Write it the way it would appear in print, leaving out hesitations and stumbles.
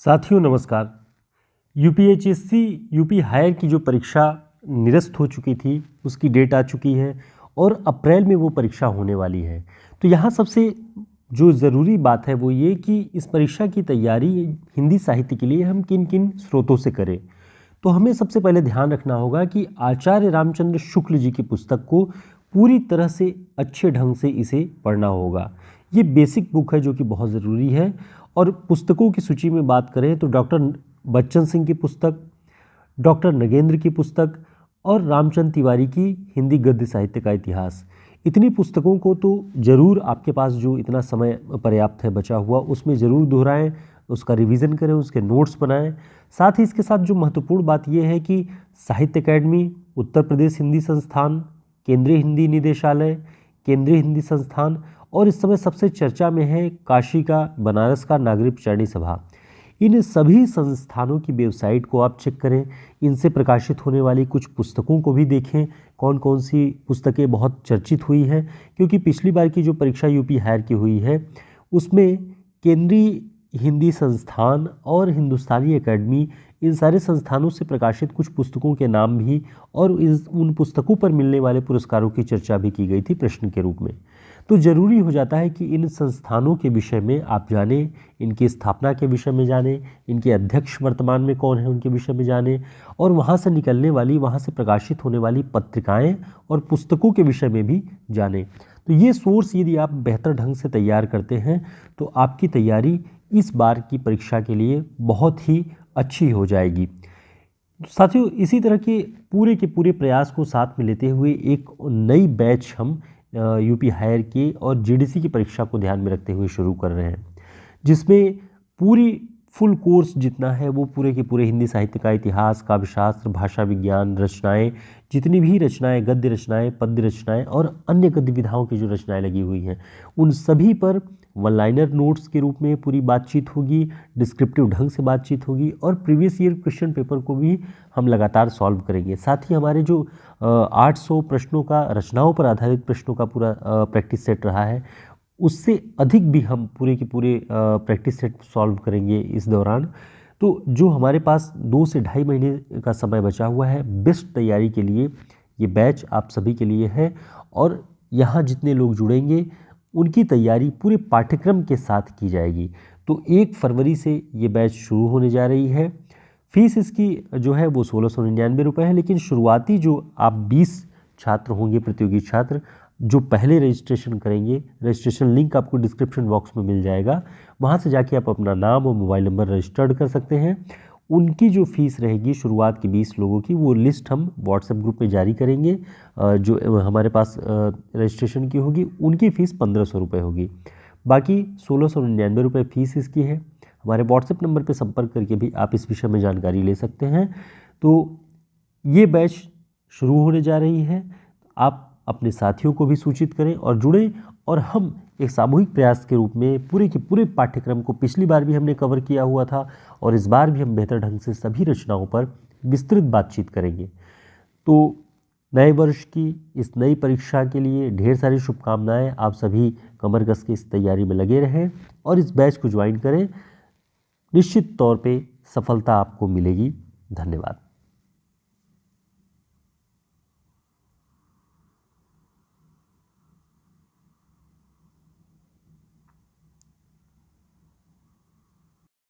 साथियों नमस्कार। UPHSC UP higher की जो परीक्षा निरस्त हो चुकी थी उसकी डेट आ चुकी है और अप्रैल में वो परीक्षा होने वाली है। तो यहाँ सबसे जो ज़रूरी बात है वो ये कि इस परीक्षा की तैयारी हिंदी साहित्य के लिए हम किन किन स्रोतों से करें। तो हमें सबसे पहले ध्यान रखना होगा कि आचार्य रामचंद्र शुक्ल जी की पुस्तक को पूरी तरह से अच्छे ढंग से इसे पढ़ना होगा। ये बेसिक बुक है जो कि बहुत ज़रूरी है। और पुस्तकों की सूची में बात करें तो डॉक्टर बच्चन सिंह की पुस्तक, डॉक्टर नगेंद्र की पुस्तक और रामचंद्र तिवारी की हिंदी गद्य साहित्य का इतिहास, इतनी पुस्तकों को तो ज़रूर आपके पास जो इतना समय पर्याप्त है बचा हुआ उसमें ज़रूर दोहराएं, उसका रिवीजन करें, उसके नोट्स बनाएं। साथ ही इसके साथ जो महत्वपूर्ण बात यह है कि साहित्य अकेडमी, उत्तर प्रदेश हिंदी संस्थान, केंद्रीय हिंदी निदेशालय, केंद्रीय हिंदी संस्थान और इस समय सबसे चर्चा में है काशी का, बनारस का नागरिक प्रचारणी सभा, इन सभी संस्थानों की वेबसाइट को आप चेक करें। इनसे प्रकाशित होने वाली कुछ पुस्तकों को भी देखें, कौन कौन सी पुस्तकें बहुत चर्चित हुई हैं। क्योंकि पिछली बार की जो परीक्षा यूपी हायर की हुई है उसमें केंद्रीय हिंदी संस्थान और हिंदुस्तानी एकेडमी, इन सारे संस्थानों से प्रकाशित कुछ पुस्तकों के नाम भी और उन पुस्तकों पर मिलने वाले पुरस्कारों की चर्चा भी की गई थी प्रश्न के रूप में। तो ज़रूरी हो जाता है कि इन संस्थानों के विषय में आप जानें, इनकी स्थापना के विषय में जानें, इनके अध्यक्ष वर्तमान में कौन है उनके विषय में जानें और वहाँ से निकलने वाली, वहाँ से प्रकाशित होने वाली पत्रिकाएं और पुस्तकों के विषय में भी जानें। तो ये सोर्स यदि आप बेहतर ढंग से तैयार करते हैं तो आपकी तैयारी इस बार की परीक्षा के लिए बहुत ही अच्छी हो जाएगी। साथियों, इसी तरह के पूरे प्रयास को साथ में लेते हुए एक नई बैच हम यूपी हायर की और जीडीसी की परीक्षा को ध्यान में रखते हुए शुरू कर रहे हैं, जिसमें पूरी फुल कोर्स जितना है वो पूरे के पूरे हिंदी साहित्य का इतिहास, काव्यशास्त्र, भाषा विज्ञान, रचनाएं, जितनी भी रचनाएं, गद्य रचनाएं, पद्य रचनाएं और अन्य गद्य विधाओं की जो रचनाएं लगी हुई हैं उन सभी पर वन लाइनर नोट्स के रूप में पूरी बातचीत होगी, डिस्क्रिप्टिव ढंग से बातचीत होगी और प्रीवियस ईयर क्वेश्चन पेपर को भी हम लगातार सॉल्व करेंगे। साथ ही हमारे जो 800 प्रश्नों का, रचनाओं पर आधारित प्रश्नों का पूरा प्रैक्टिस सेट रहा है उससे अधिक भी हम पूरे के पूरे प्रैक्टिस सेट सॉल्व करेंगे इस दौरान। तो जो हमारे पास 2 से ढाई महीने का समय बचा हुआ है बेस्ट तैयारी के लिए, ये बैच आप सभी के लिए है। और यहाँ जितने लोग जुड़ेंगे उनकी तैयारी पूरे पाठ्यक्रम के साथ की जाएगी। तो 1 फरवरी से ये बैच शुरू होने जा रही है। फीस इसकी जो है वो 1699 रुपये है, लेकिन शुरुआती जो आप 20 छात्र होंगे, प्रतियोगी छात्र जो पहले रजिस्ट्रेशन करेंगे, रजिस्ट्रेशन लिंक आपको डिस्क्रिप्शन बॉक्स में मिल जाएगा, वहाँ से जाके आप अपना नाम और मोबाइल नंबर रजिस्टर्ड कर सकते हैं। उनकी जो फीस रहेगी शुरुआत की 20 लोगों की, वो लिस्ट हम व्हाट्सएप ग्रुप में जारी करेंगे। जो हमारे पास रजिस्ट्रेशन की होगी उनकी फ़ीस 1500 रुपये होगी, बाकी 1699 रुपये फ़ीस इसकी है। हमारे व्हाट्सएप नंबर पर संपर्क करके भी आप इस विषय में जानकारी ले सकते हैं। तो ये बैच शुरू होने जा रही है, आप अपने साथियों को भी सूचित करें और जुड़ें और हम एक सामूहिक प्रयास के रूप में पूरे के पूरे पाठ्यक्रम को, पिछली बार भी हमने कवर किया हुआ था और इस बार भी हम बेहतर ढंग से सभी रचनाओं पर विस्तृत बातचीत करेंगे। तो नए वर्ष की इस नई परीक्षा के लिए ढेर सारी शुभकामनाएं। आप सभी कमर कस के इस तैयारी में लगे रहें और इस बैच को ज्वाइन करें। निश्चित तौर पे सफलता आपको मिलेगी। धन्यवाद।